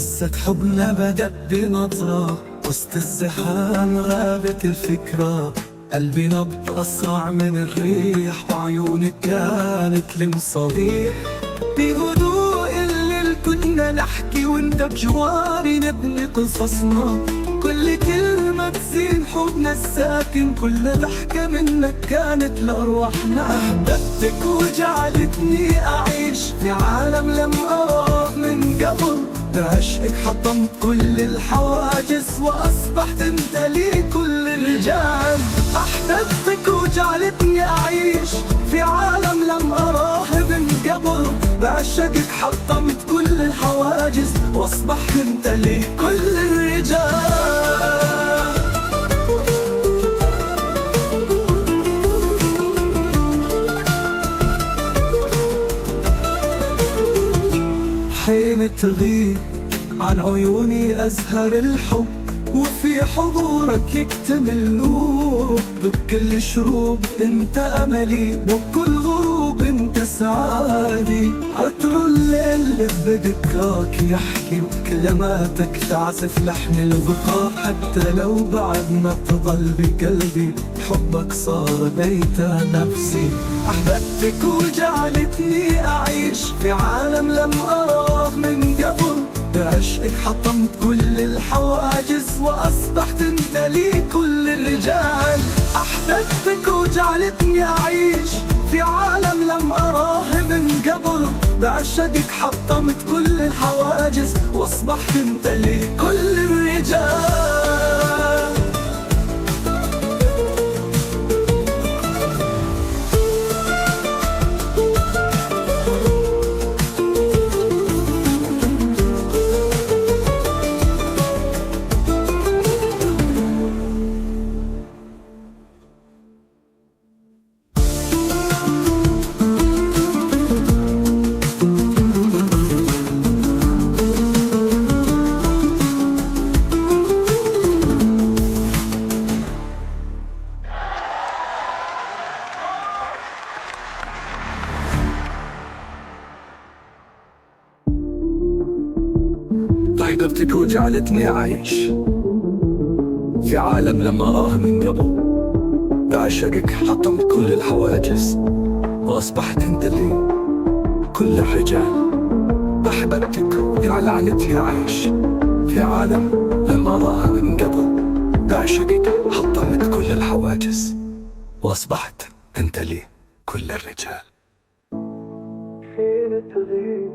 قصة حبنا بدأت بنظرة، وسط الزحام غابت الفكرة. قلبي نبض أسرع من الريح، وعيونك كانت لمصابيح. بهدوء الليل كنا نحكي، وانت بجواري نبني قصصنا. كل كلمة تزين حبنا الساكن، كل ضحكة منك كانت لأرواحنا. أحببتك وجعلتني أعيش في عالم لم أراه من قبل. بعشقك حطمت كل الحواجز، وأصبحت انت لي كل الرجال. أحببتك وجعلتني أعيش في عالم لم أراه من قبل. بعشقك حطمت كل الحواجز، وأصبحت انت لي كل الرجال. حين تغيب عن عيوني أزهر الحب، وفي حضورك يكتمل نور. بكل شروق انت أملي، وبكل غروب انت سعادي. عطر الليل اللي بذكراك يحكي، وكلماتك تعزف لحن البقاء. حتى لو بعدنا تظل بقلبي، حبك صار بيت نفسي. أحببتك وجعلتني أعيش في عالم لم أراه من قبل. بعشقك حطمت كل الحواجز، وأصبحت انت لي كل الرجال. أحببتك وجعلتني أعيش في عالم لم أراه من قبل. بعشقك حطمت كل الحواجز، وأصبحت انت لي كل الرجال. أحببتك وجعلتني أعيش في عالم لم أراه من قبل. بعشقك حطمت كل الحواجز، وأصبحت انت لي كل الرجال. أحببتك وجعلتني أعيش في عالم لم أراه من قبل. بعشقك حطمت كل الحواجز، وأصبحت انت لي كل الرجال. حين تغيب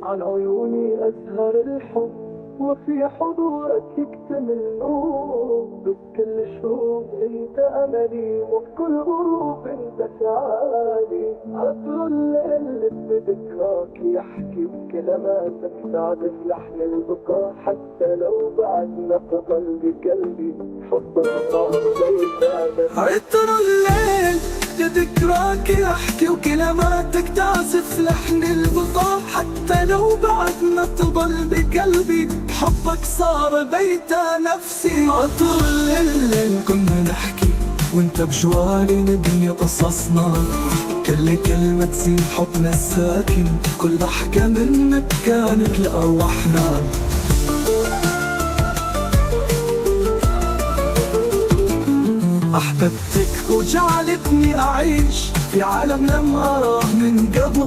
عن عيوني أزهر الحب، وفي حضورك يكتمل نور. بكل شروق انت أملي، وبكل غروب انت سعادي. عطر الليل اللي بذكراك يحكي، وكلماتك تعزف لحن البقاء. حتى لو بعدنا تظل بقلبي، حبك صار بيت نفسي. عطر الليل لذكراك يحكي، وكلماتك تعزف لحن البقاء. حتى لو بعدنا تظل بقلبي، حبك صار بيت نفسي. عطر الليل كنا نحكي، وانت بجواري نبني قصصنا. كل كلمة تزين حبنا الساكن، كل ضحكة منك كانت لأرواحنا. أحببتك وجعلتني أعيش في عالم لم أراه من قبل.